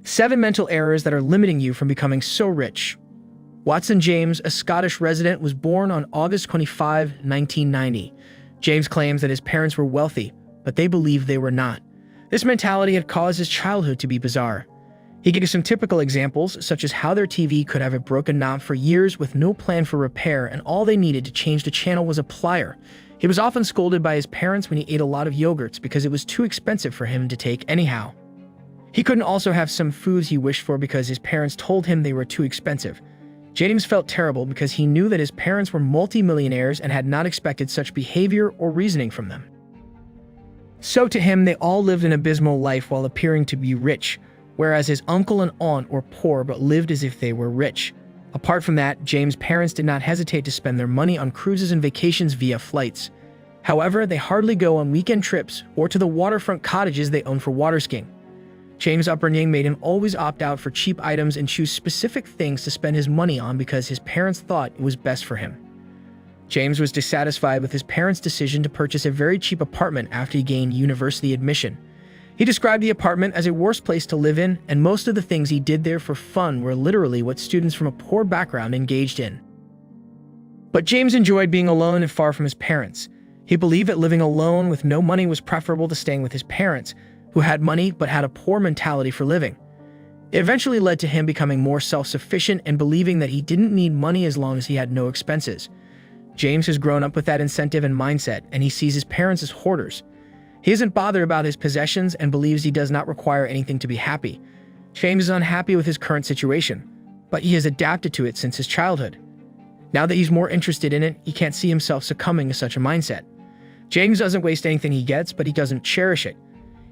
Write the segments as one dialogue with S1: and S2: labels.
S1: 7 mental errors that are limiting you from becoming so rich. Watson James, a Scottish resident, was born on August 25, 1990. James claims that his parents were wealthy, but they believed they were not. This mentality had caused his childhood to be bizarre. He gives some typical examples, such as how their TV could have a broken knob for years with no plan for repair, and all they needed to change the channel was a plier. He was often scolded by his parents when he ate a lot of yogurts because it was too expensive for him to take anyhow. He couldn't also have some foods he wished for because his parents told him they were too expensive. James felt terrible because he knew that his parents were multimillionaires and had not expected such behavior or reasoning from them. So to him, they all lived an abysmal life while appearing to be rich, whereas his uncle and aunt were poor but lived as if they were rich. Apart from that, James' parents did not hesitate to spend their money on cruises and vacations via flights. However, they hardly go on weekend trips or to the waterfront cottages they own for water skiing. James' upbringing made him always opt out for cheap items and choose specific things to spend his money on because his parents thought it was best for him. James was dissatisfied with his parents' decision to purchase a very cheap apartment after he gained university admission. He described the apartment as a worse place to live in, and most of the things he did there for fun were literally what students from a poor background engaged in. But James enjoyed being alone and far from his parents. He believed that living alone with no money was preferable to staying with his parents, who had money but had a poor mentality for living. It eventually led to him becoming more self-sufficient and believing that he didn't need money as long as he had no expenses. James has grown up with that incentive and mindset, and he sees his parents as hoarders. He isn't bothered about his possessions and believes he does not require anything to be happy. James is unhappy with his current situation, but he has adapted to it since his childhood. Now that he's more interested in it, he can't see himself succumbing to such a mindset. James doesn't waste anything he gets, but he doesn't cherish it.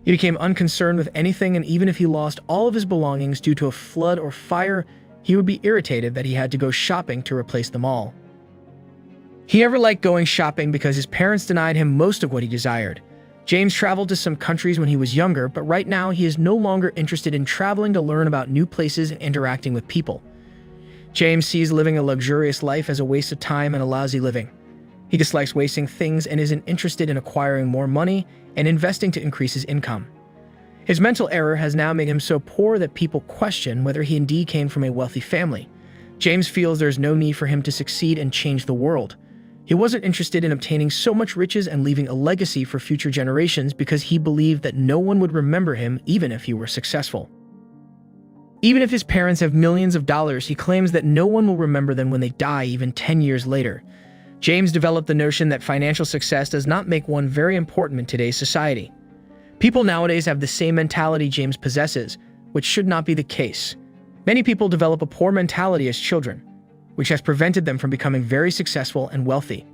S1: He became unconcerned with anything, and even if he lost all of his belongings due to a flood or fire, he would be irritated that he had to go shopping to replace them all. He never liked going shopping because his parents denied him most of what he desired. James traveled to some countries when he was younger, but right now he is no longer interested in traveling to learn about new places and interacting with people. James sees living a luxurious life as a waste of time and a lousy living. He dislikes wasting things and isn't interested in acquiring more money and investing to increase his income. His mental error has now made him so poor that people question whether he indeed came from a wealthy family. James feels there's no need for him to succeed and change the world. He wasn't interested in obtaining so much riches and leaving a legacy for future generations because he believed that no one would remember him even if he were successful. Even if his parents have millions of dollars, he claims that no one will remember them when they die even 10 years later. James developed the notion that financial success does not make one very important in today's society. People nowadays have the same mentality James possesses, which should not be the case. Many people develop a poor mentality as children, which has prevented them from becoming very successful and wealthy.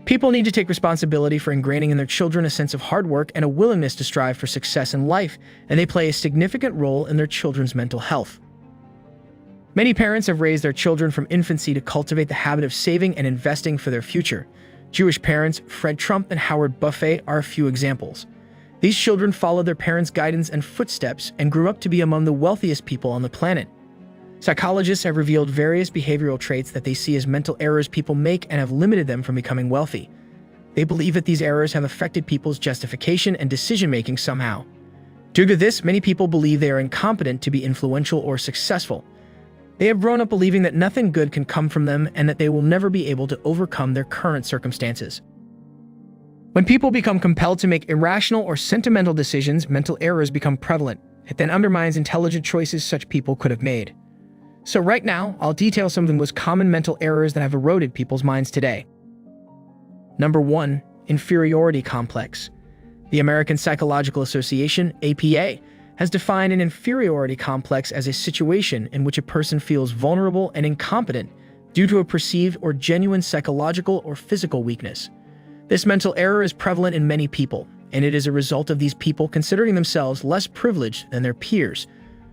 S1: People need to take responsibility for ingraining in their children a sense of hard work and a willingness to strive for success in life, and they play a significant role in their children's mental health. Many parents have raised their children from infancy to cultivate the habit of saving and investing for their future. Jewish parents Fred Trump and Howard Buffett are a few examples. These children followed their parents' guidance and footsteps and grew up to be among the wealthiest people on the planet. Psychologists have revealed various behavioral traits that they see as mental errors people make and have limited them from becoming wealthy. They believe that these errors have affected people's justification and decision-making somehow. Due to this, many people believe they are incompetent to be influential or successful. They have grown up believing that nothing good can come from them and that they will never be able to overcome their current circumstances. When people become compelled to make irrational or sentimental decisions, mental errors become prevalent. It then undermines intelligent choices such people could have made. So right now, I'll detail some of the most common mental errors that have eroded people's minds today. Number 1. Inferiority complex. The American Psychological Association, APA, has defined an inferiority complex as a situation in which a person feels vulnerable and incompetent due to a perceived or genuine psychological or physical weakness. This mental error is prevalent in many people, and it is a result of these people considering themselves less privileged than their peers.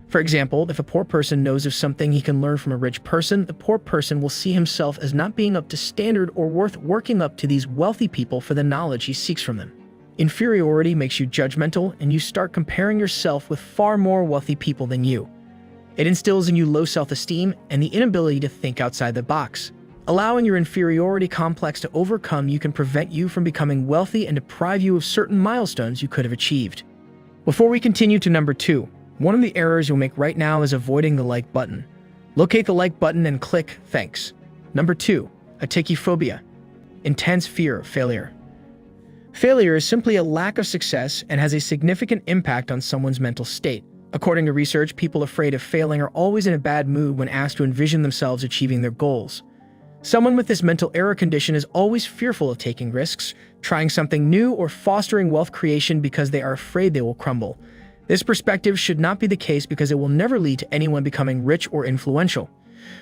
S1: For example, if a poor person knows of something he can learn from a rich person, the poor person will see himself as not being up to standard or worth working up to these wealthy people for the knowledge he seeks from them. Inferiority makes you judgmental, and you start comparing yourself with far more wealthy people than you. It instills in you low self-esteem and the inability to think outside the box. Allowing your inferiority complex to overcome you can prevent you from becoming wealthy and deprive you of certain milestones you could have achieved. Before we continue to number 2, One of the errors you'll make right now is avoiding the like button. Locate the like button and click thanks. Number 2. ATYCHIPHOBIA. Intense fear of failure. Failure is simply a lack of success and has a significant impact on someone's mental state. According to research, people afraid of failing are always in a bad mood when asked to envision themselves achieving their goals. Someone with this mental error condition is always fearful of taking risks, trying something new, or fostering wealth creation because they are afraid they will crumble. This perspective should not be the case because it will never lead to anyone becoming rich or influential.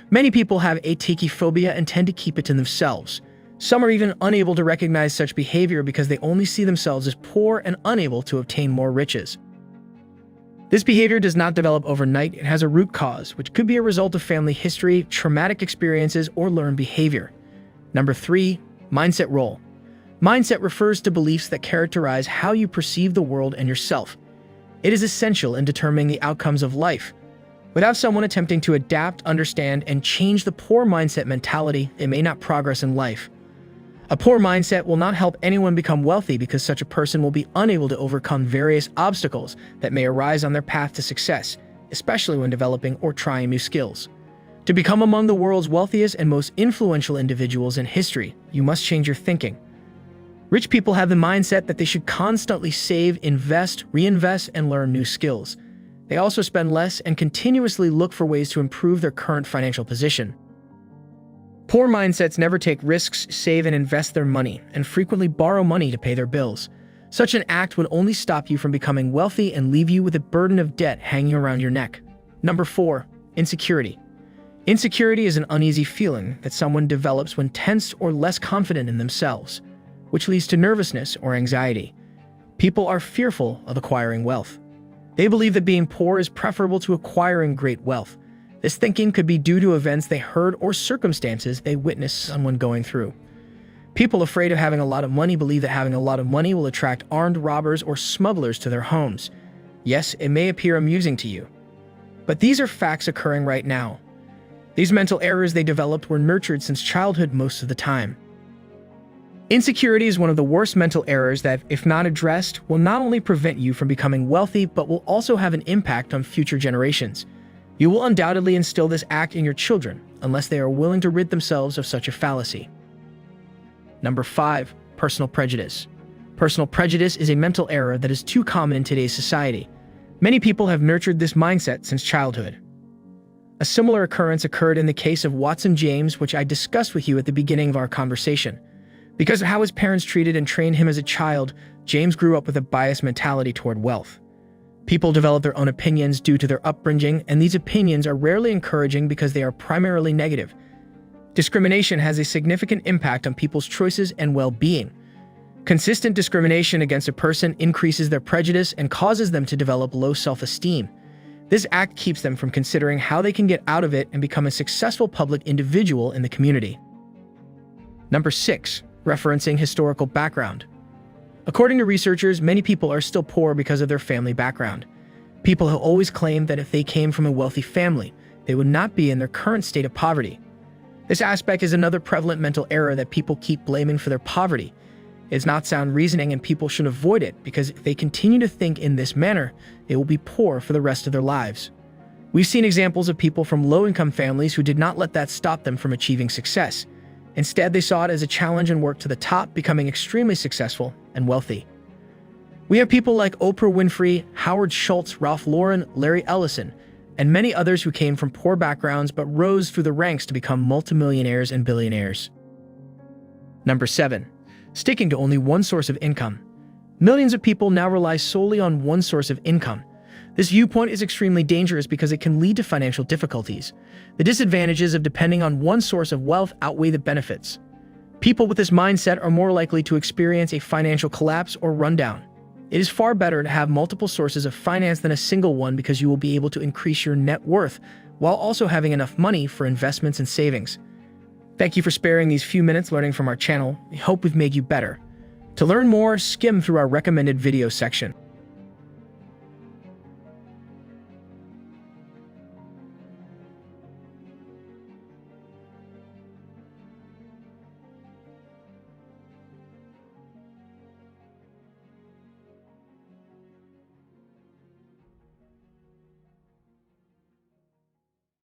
S1: Many people have achyphobia and tend to keep it to themselves. Some are even unable to recognize such behavior because they only see themselves as poor and unable to obtain more riches. This behavior does not develop overnight. It has a root cause, which could be a result of family history, traumatic experiences, or learned behavior. Number 3. Mindset role. Mindset refers to beliefs that characterize how you perceive the world and yourself. It is essential in determining the outcomes of life. Without someone attempting to adapt, understand, and change the poor mindset mentality, it may not progress in life. A poor mindset will not help anyone become wealthy because such a person will be unable to overcome various obstacles that may arise on their path to success, especially when developing or trying new skills. To become among the world's wealthiest and most influential individuals in history, you must change your thinking. Rich people have the mindset that they should constantly save, invest, reinvest, and learn new skills. They also spend less and continuously look for ways to improve their current financial position. Poor mindsets never take risks, save and invest their money, and frequently borrow money to pay their bills. Such an act would only stop you from becoming wealthy and leave you with a burden of debt hanging around your neck. Number 4. Insecurity. Insecurity is an uneasy feeling that someone develops when tense or less confident in themselves, which leads to nervousness or anxiety. People are fearful of acquiring wealth. They believe that being poor is preferable to acquiring great wealth. This thinking could be due to events they heard or circumstances they witnessed someone going through. People afraid of having a lot of money believe that having a lot of money will attract armed robbers or smugglers to their homes. Yes, it may appear amusing to you, but these are facts occurring right now. These mental errors they developed were nurtured since childhood most of the time. Insecurity is one of the worst mental errors that, if not addressed, will not only prevent you from becoming wealthy, but will also have an impact on future generations. You will undoubtedly instill this act in your children, unless they are willing to rid themselves of such a fallacy. Number 5. Personal prejudice. Personal prejudice is a mental error that is too common in today's society. Many people have nurtured this mindset since childhood. A similar occurrence occurred in the case of Watson James, which I discussed with you at the beginning of our conversation. Because of how his parents treated and trained him as a child, James grew up with a biased mentality toward wealth. People develop their own opinions due to their upbringing, and these opinions are rarely encouraging because they are primarily negative. Discrimination has a significant impact on people's choices and well-being. Consistent discrimination against a person increases their prejudice and causes them to develop low self-esteem. This act keeps them from considering how they can get out of it and become a successful public individual in the community. Number 6. Referencing historical background. According to researchers, many people are still poor because of their family background. People have always claimed that if they came from a wealthy family, they would not be in their current state of poverty. This aspect is another prevalent mental error that people keep blaming for their poverty. It is not sound reasoning, and people should avoid it because if they continue to think in this manner, they will be poor for the rest of their lives. We've seen examples of people from low-income families who did not let that stop them from achieving success. Instead, they saw it as a challenge and worked to the top, becoming extremely successful and wealthy. We have people like Oprah Winfrey, Howard Schultz, Ralph Lauren, Larry Ellison, and many others who came from poor backgrounds but rose through the ranks to become multimillionaires and billionaires. Number 7. Sticking to only one source of income. Millions of people now rely solely on one source of income. This viewpoint is extremely dangerous because it can lead to financial difficulties. The disadvantages of depending on one source of wealth outweigh the benefits. People with this mindset are more likely to experience a financial collapse or rundown. It is far better to have multiple sources of finance than a single one because you will be able to increase your net worth while also having enough money for investments and savings. Thank you for sparing these few minutes learning from our channel. We hope we've made you better. To learn more, skim through our recommended video section.